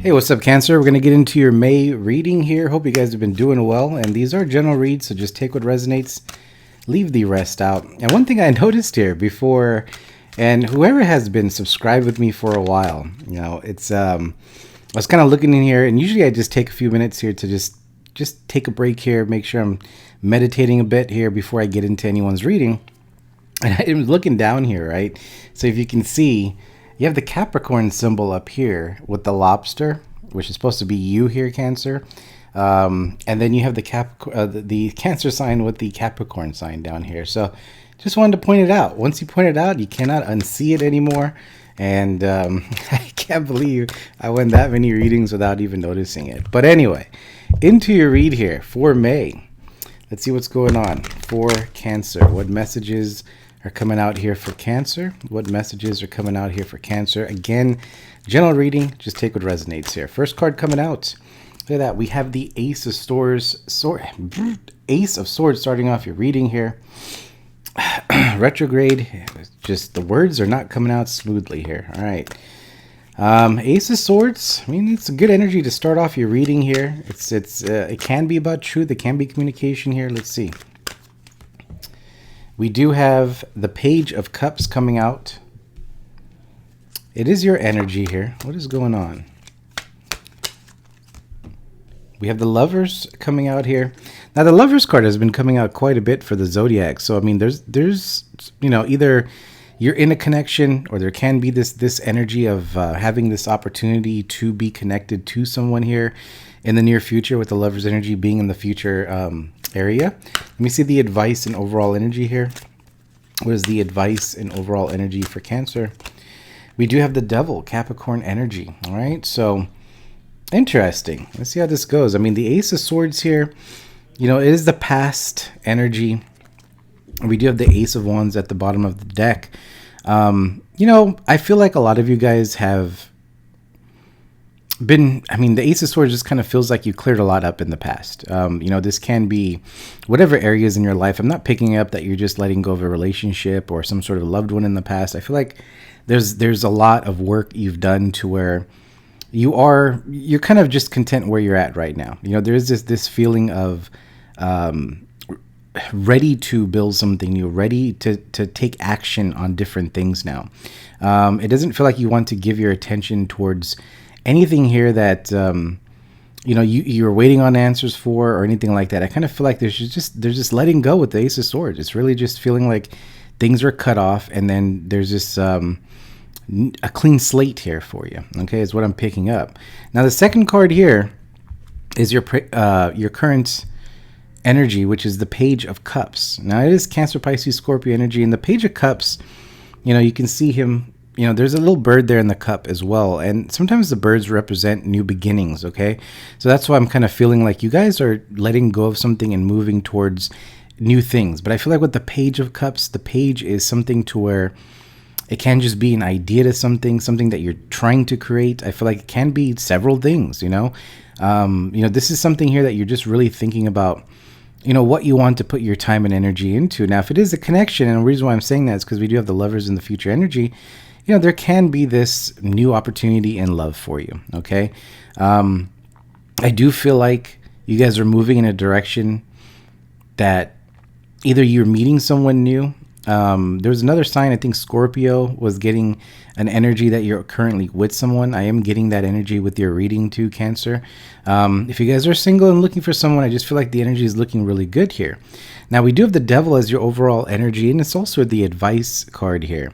Hey, what's up, Cancer? We're going to get into your May reading here. Hope you guys have been doing well. And these are general reads, so just take what resonates, leave the rest out. And one thing I noticed here before, and whoever has been subscribed with me for a while, you know, it's I was kind of looking in here, and usually I just take a few minutes here to just take a break here, make sure I'm meditating a bit here before I get into anyone's reading. And I'm looking down here, right? So if you can see, you have the Capricorn symbol up here with the lobster, which is supposed to be you here, Cancer. And then you have the Cancer sign with the Capricorn sign down here. So just wanted to point it out. Once you point it out, you cannot unsee it anymore. And I can't believe I went that many readings without even noticing it. But anyway, into your read here for May. Let's see what's going on for Cancer. What messages are coming out here for Cancer? What messages are coming out here for Cancer? Again, general reading, just take what resonates here. First card coming out. Look at that. We have the Ace of Swords starting off your reading here. Retrograde. Just the words are not coming out smoothly here. All right. Ace of Swords. I mean, it's a good energy to start off your reading here. It can be about truth. It can be communication here. Let's see. We do have the Page of Cups coming out. It is your energy here. What is going on? We have the Lovers coming out here. Now, the Lovers card has been coming out quite a bit for the Zodiac. So, I mean, there's you know, either you're in a connection, or there can be this energy of having this opportunity to be connected to someone here in the near future, with the Lover's energy being in the future area. Let me see the advice and overall energy here. What is the advice and overall energy for Cancer? We do have the Devil, Capricorn energy. All right, so interesting. Let's see how this goes. I mean, the Ace of Swords here, you know, it is the past energy. We do have the Ace of Wands at the bottom of the deck. You know, I feel like a lot of you guys have been, I mean, the Ace of Swords just kind of feels like you cleared a lot up in the past. You know, this can be whatever areas in your life. I'm not picking up that you're just letting go of a relationship or some sort of loved one in the past. I feel like there's a lot of work you've done to where you're kind of just content where you're at right now. You know, there is this feeling of ready to build something new, ready to take action on different things now. It doesn't feel like you want to give your attention towards anything here that you know, you're waiting on answers for, or anything like that. I kind of feel like there's just letting go with the Ace of Swords. It's really just feeling like things are cut off, and then there's this a clean slate here for you. Okay, is what I'm picking up. Now, the second card here is your current energy, which is the Page of Cups. Now, it is Cancer, Pisces, Scorpio energy, and the Page of Cups, you know, you can see him. You know, there's a little bird there in the cup as well. And sometimes the birds represent new beginnings, okay? So that's why I'm kind of feeling like you guys are letting go of something and moving towards new things. But I feel like with the Page of Cups, the page is something to where it can just be an idea to something that you're trying to create. I feel like it can be several things, you know? You know, this is something here that you're just really thinking about, you know, what you want to put your time and energy into. Now, if it is a connection, and the reason why I'm saying that is because we do have the Lovers in the future energy, you know, there can be this new opportunity in love for you, okay? I do feel like you guys are moving in a direction that either you're meeting someone new. There's another sign, I think Scorpio was getting an energy that you're currently with someone. I am getting that energy with your reading too, Cancer. If you guys are single and looking for someone, I just feel like the energy is looking really good here. Now, we do have the Devil as your overall energy, and it's also the advice card here.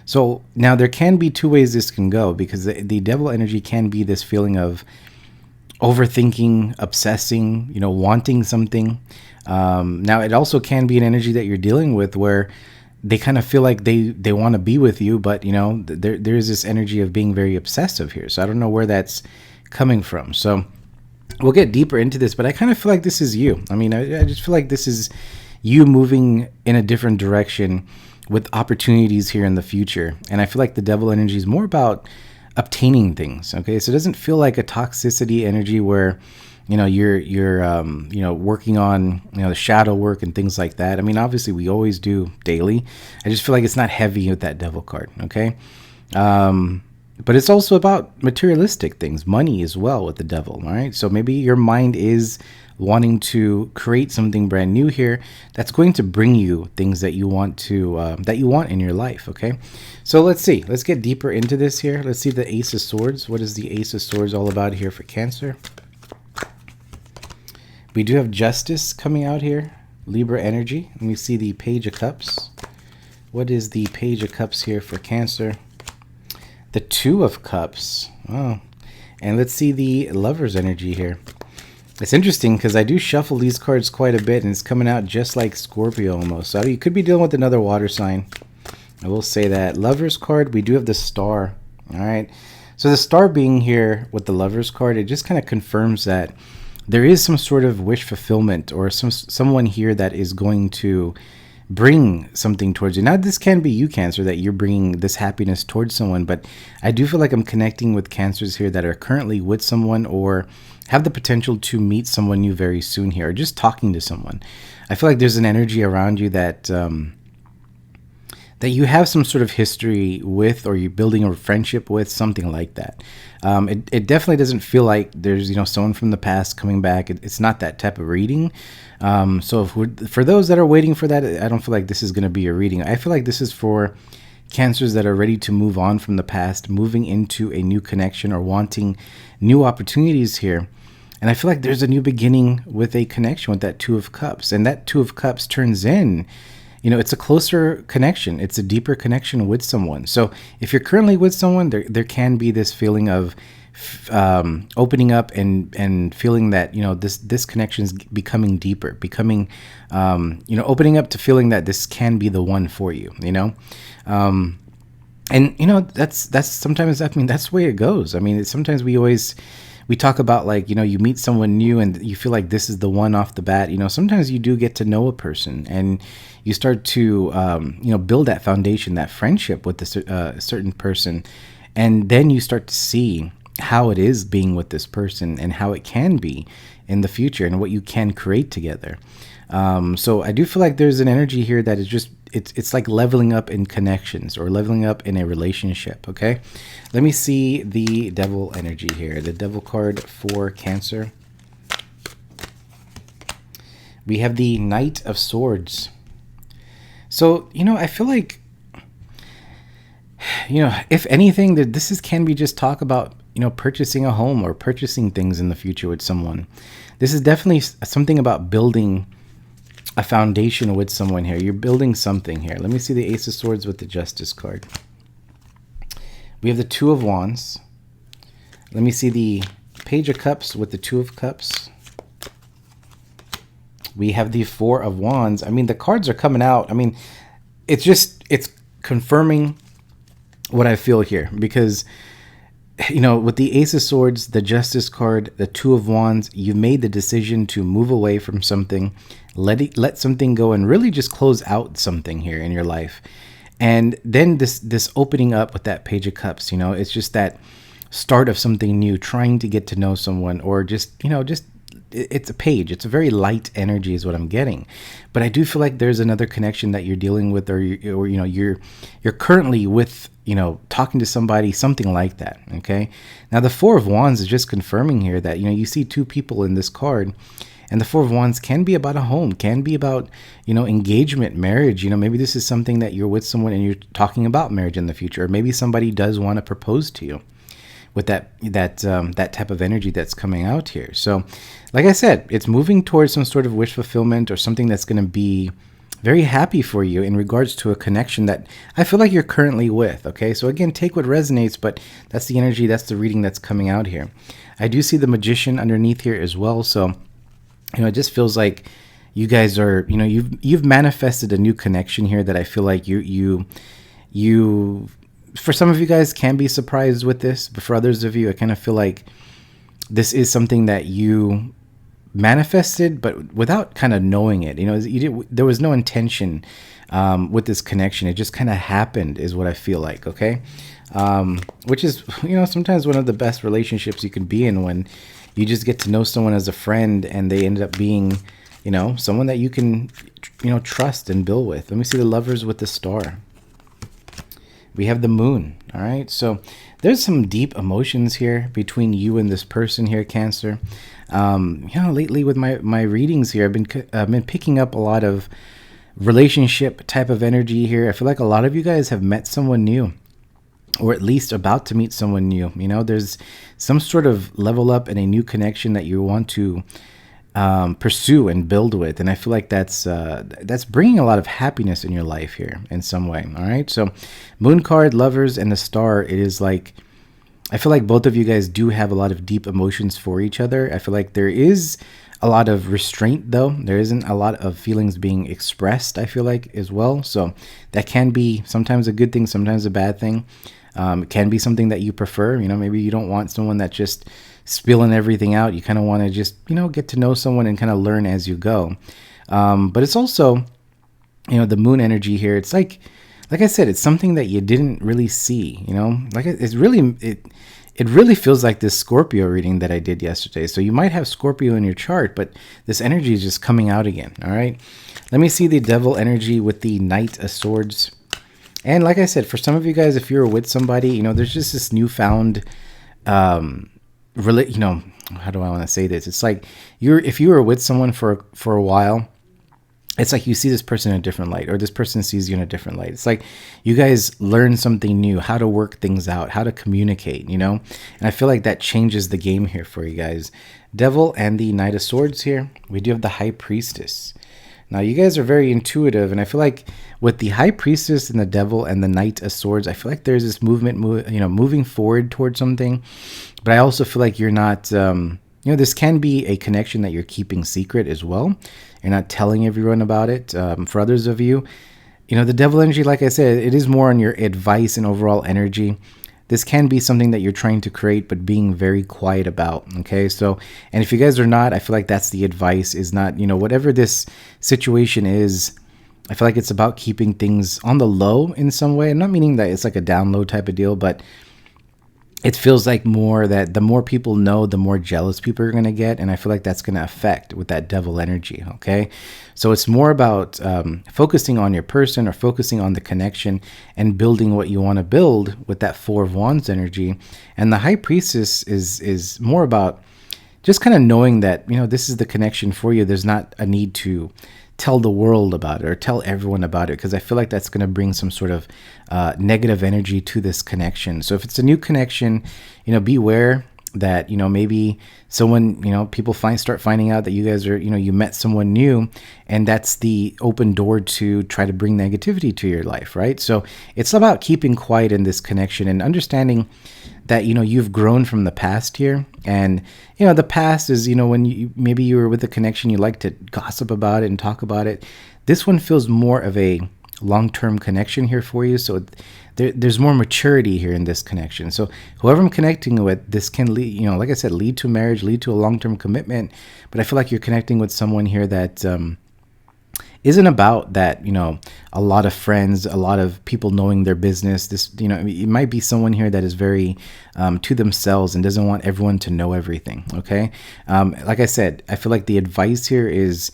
So now there can be two ways this can go, because the Devil energy can be this feeling of overthinking, obsessing, you know, wanting something. Now, it also can be an energy that you're dealing with where they kind of feel like they want to be with you, but, you know, there's this energy of being very obsessive here. So I don't know where that's coming from. So we'll get deeper into this, but I kind of feel like this is you. I mean, I just feel like this is you moving in a different direction with opportunities here in the future. And I feel like the Devil energy is more about obtaining things. Okay, so it doesn't feel like a toxicity energy where, you know, you're you know, working on, you know, the shadow work and things like that. I mean, obviously we always do daily. I just feel like it's not heavy with that Devil card. Okay, But it's also about materialistic things, money as well with the devil. All right. So maybe your mind is wanting to create something brand new here that's going to bring you things that you want to that you want in your life. Okay. So let's see. Let's get deeper into this here. Let's see the Ace of Swords. What is the Ace of Swords all about here for Cancer? We do have Justice coming out here. Libra energy. And we see the Page of Cups. What is the Page of Cups here for Cancer? The Two of Cups. Oh. And let's see the Lover's energy here. It's interesting because I do shuffle these cards quite a bit, and it's coming out just like Scorpio almost. So you could be dealing with another water sign. I will say that. Lover's card, we do have the Star. All right. So the Star being here with the Lover's card, it just kind of confirms that there is some sort of wish fulfillment or someone here that is going to bring something towards you. Now, this can be you, Cancer, that you're bringing this happiness towards someone, but I do feel like I'm connecting with Cancers here that are currently with someone or have the potential to meet someone new very soon here, or just talking to someone. I feel like there's an energy around you that that you have some sort of history with, or you're building a friendship with, something like that. It definitely doesn't feel like there's someone from the past coming back. It's not that type of reading. So for those that are waiting for that, I don't feel like this is going to be a reading. I feel like this is for Cancers that are ready to move on from the past, moving into a new connection or wanting new opportunities here. And I feel like there's a new beginning with a connection with that Two of Cups. And that Two of Cups turns in, it's a closer connection. It's a deeper connection with someone. So if you're currently with someone, there can be this feeling of opening up and feeling that this connection is becoming deeper, becoming opening up to feeling that this can be the one for you. And that's sometimes, that's the way it goes. Sometimes we talk about, like, you meet someone new and you feel like this is the one off the bat. Sometimes you do get to know a person and you start to build that foundation, that friendship with a certain person, and then you start to see how it is being with this person and how it can be in the future and what you can create together. So I do feel like there's an energy here that is just, it's like leveling up in connections or leveling up in a relationship. Okay. Let me see the Devil energy here. The Devil card for Cancer. We have the Knight of Swords. So, I feel like, if anything, that can be just talk about, purchasing a home or purchasing things in the future with someone. This is definitely something about building a foundation with someone here. You're building something here. Let me see the Ace of Swords with the Justice card. We have the Two of Wands. Let me see the Page of Cups with the Two of Cups. We have the Four of Wands. The cards are coming out. It's confirming what I feel here, because with the Ace of Swords, the Justice card, the Two of Wands, you've made the decision to move away from something, let something go, and really just close out something here in your life. And then this opening up with that Page of Cups, it's just that start of something new, trying to get to know someone, or just it's a page. It's a very light energy is what I'm getting. But I do feel like there's another connection that you're dealing with, or you're currently with, talking to somebody, something like that. Okay. Now the Four of Wands is just confirming here that, you see two people in this card, and the Four of Wands can be about a home, can be about, engagement, marriage. Maybe this is something that you're with someone and you're talking about marriage in the future, or maybe somebody does want to propose to you with that type of energy that's coming out here. So like I said, it's moving towards some sort of wish fulfillment or something that's going to be very happy for you in regards to a connection that I feel like you're currently with. Okay. So again, take what resonates, but that's the energy, that's the reading that's coming out here. I do see the Magician underneath here as well. So, it just feels like you guys are, you've manifested a new connection here that I feel like you for some of you guys can be surprised with this, but for others of you, I kind of feel like this is something that you manifested, but without kind of knowing it. There was no intention with this connection. It just kind of happened, is what I feel like. Okay, which is sometimes one of the best relationships you can be in, when you just get to know someone as a friend, and they end up being, someone that you can, trust and build with. Let me see the Lovers with the Star. We have the Moon. All right. So there's some deep emotions here between you and this person here, Cancer. Lately with my readings here, I've been picking up a lot of relationship type of energy here. I feel like a lot of you guys have met someone new, or at least about to meet someone new. There's some sort of level up and a new connection that you want to pursue and build with, and I feel like that's bringing a lot of happiness in your life here in some way. All right, so Moon card, Lovers, and the Star. It is like, I feel like both of you guys do have a lot of deep emotions for each other. I feel like there is a lot of restraint, though. There isn't a lot of feelings being expressed, I feel like, as well. So that can be sometimes a good thing, sometimes a bad thing. It can be something that you prefer. Maybe you don't want someone that just spilling everything out. You kind of want to just, get to know someone and kind of learn as you go. But it's also, the moon energy here. It's like I said, it's something that you didn't really see, like it really feels like this Scorpio reading that I did yesterday. So you might have Scorpio in your chart, but this energy is just coming out again. All right. Let me see the Devil energy with the Knight of Swords. And like I said, for some of you guys, if you're with somebody, there's just this newfound, how do I want to say this? It's like if you were with someone for a while, it's like you see this person in a different light, or this person sees you in a different light. It's like you guys learn something new, how to work things out, how to communicate, and I feel like that changes the game here for you guys. Devil and the Knight of Swords here. We do have the High Priestess. Now, you guys are very intuitive, and I feel like with the High Priestess and the Devil and the Knight of Swords, I feel like there's this movement, moving forward towards something. But I also feel like you're not, this can be a connection that you're keeping secret as well. You're not telling everyone about it. For others of you, the Devil energy, like I said, it is more on your advice and overall energy. This can be something that you're trying to create, but being very quiet about. Okay. So, and if you guys are not, I feel like that's the advice, is not, whatever this situation is, I feel like it's about keeping things on the low in some way. I'm not meaning that it's like a down low type of deal, but it feels like more that the more people know, the more jealous people are going to get. And I feel like that's going to affect with that Devil energy. Okay. So it's more about focusing on your person, or focusing on the connection and building what you want to build with that Four of Wands energy. And the High Priestess is more about just kind of knowing that, this is the connection for you. There's not a need to tell the world about it or tell everyone about it, because I feel like that's going to bring some sort of negative energy to this connection. So if it's a new connection, beware that, maybe someone, people start finding out that you guys are, you met someone new, and that's the open door to try to bring negativity to your life, right? So it's about keeping quiet in this connection and understanding that, you've grown from the past here. And, the past is, when maybe you were with a connection, you like to gossip about it and talk about it. This one feels more of a long-term connection here for you. So there's more maturity here in this connection. So whoever I'm connecting with, this can lead, like I said, lead to marriage, lead to a long-term commitment. But I feel like you're connecting with someone here that isn't about that, a lot of friends, a lot of people knowing their business. This, it might be someone here that is very to themselves and doesn't want everyone to know everything. Okay. Like I said, I feel like the advice here is,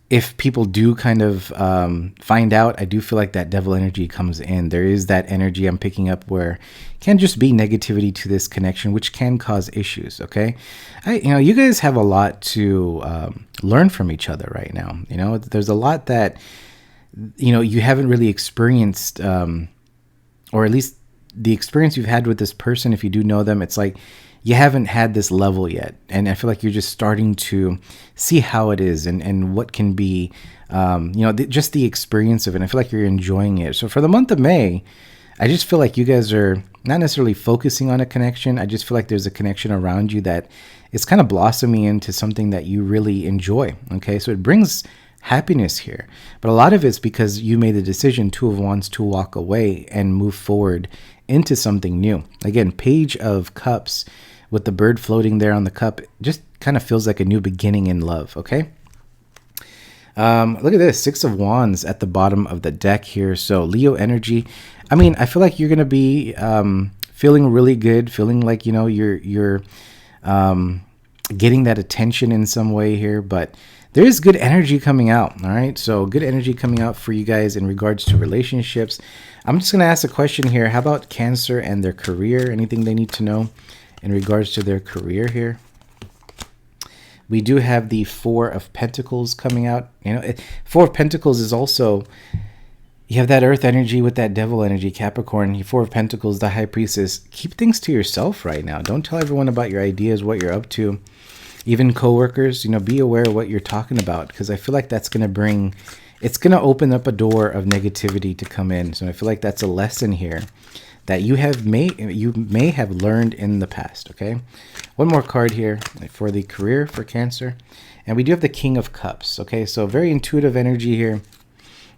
if people do kind of find out, I do feel like that Devil energy comes in. There is that energy I'm picking up where it can just be negativity to this connection, which can cause issues. Okay. You guys have a lot to learn from each other right now. There's a lot that, you haven't really experienced, or at least the experience you've had with this person. If you do know them, it's like, you haven't had this level yet. And I feel like you're just starting to see how it is and what can be, just the experience of it. And I feel like you're enjoying it. So for the month of May, I just feel like you guys are not necessarily focusing on a connection. I just feel like there's a connection around you that is kind of blossoming into something that you really enjoy. Okay. So it brings happiness here, but a lot of it's because you made the decision, Two of Wands, to walk away and move forward into something new. Again, Page of Cups with the bird floating there on the cup, just kind of feels like a new beginning in love. Okay. Look at this, Six of Wands at the bottom of the deck here. So Leo energy. I mean, I feel like you're going to be feeling really good, feeling like, you're getting that attention in some way here, but there is good energy coming out. All right, so good energy coming out for you guys in regards to relationships. I'm just going to ask a question here. How about Cancer and their career? Anything they need to know in regards to their career here? We do have the Four of Pentacles coming out. Four of Pentacles is also, you have that earth energy with that devil energy, Capricorn. Four of Pentacles, the High Priestess. Keep things to yourself right now. Don't tell everyone about your ideas, what you're up to. Even coworkers, be aware of what you're talking about, because I feel like that's going to bring, it's going to open up a door of negativity to come in. So I feel like that's a lesson here that you may have learned in the past. Okay, one more card here for the career for Cancer, and we do have the King of Cups. Okay, so very intuitive energy here.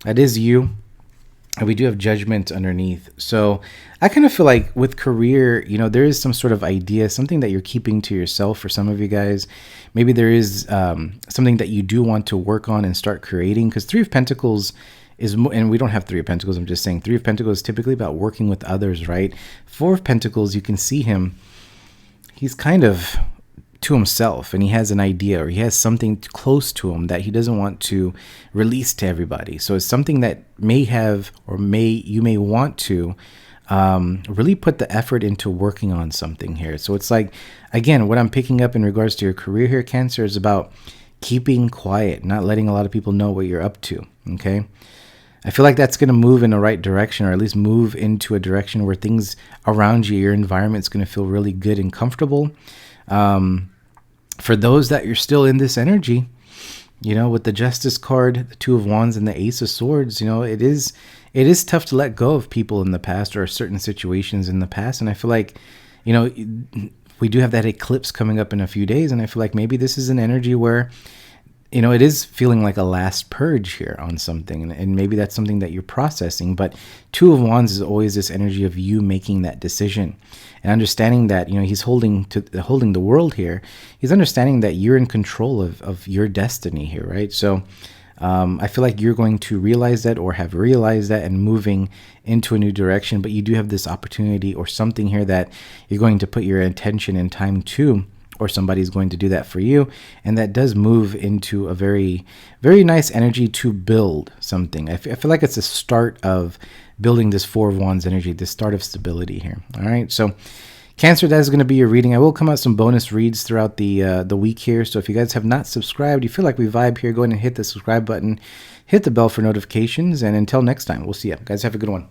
That is you. And we do have Judgment underneath. So I kind of feel like with career, there is some sort of idea, something that you're keeping to yourself for some of you guys. Maybe there is something that you do want to work on and start creating, because Three of Pentacles is, and we don't have Three of Pentacles, I'm just saying Three of Pentacles is typically about working with others, right? Four of Pentacles, you can see him, he's kind of to himself, and he has an idea, or he has something close to him that he doesn't want to release to everybody. So it's something that you may want to really put the effort into working on something here. So it's like, again, what I'm picking up in regards to your career here, Cancer, is about keeping quiet, not letting a lot of people know what you're up to. Okay, I feel like that's going to move in the right direction, or at least move into a direction where things around you, your environment, is going to feel really good and comfortable. For those that you're still in this energy, with the Justice card, the Two of Wands, and the Ace of Swords, it is tough to let go of people in the past, or certain situations in the past. And I feel like, we do have that eclipse coming up in a few days, and I feel like maybe this is an energy where, it is feeling like a last purge here on something, and maybe that's something that you're processing. But Two of Wands is always this energy of you making that decision and understanding that, he's holding the world here. He's understanding that you're in control of your destiny here, right? So I feel like you're going to realize that, or have realized that, and moving into a new direction. But you do have this opportunity or something here that you're going to put your attention and time to, or somebody's going to do that for you. And that does move into a very, very nice energy to build something. I feel like it's the start of building this Four of Wands energy, the start of stability here. All right. So Cancer, that is going to be your reading. I will come out some bonus reads throughout the week here. So if you guys have not subscribed, you feel like we vibe here, go ahead and hit the subscribe button, hit the bell for notifications. And until next time, we'll see you guys. Have a good one.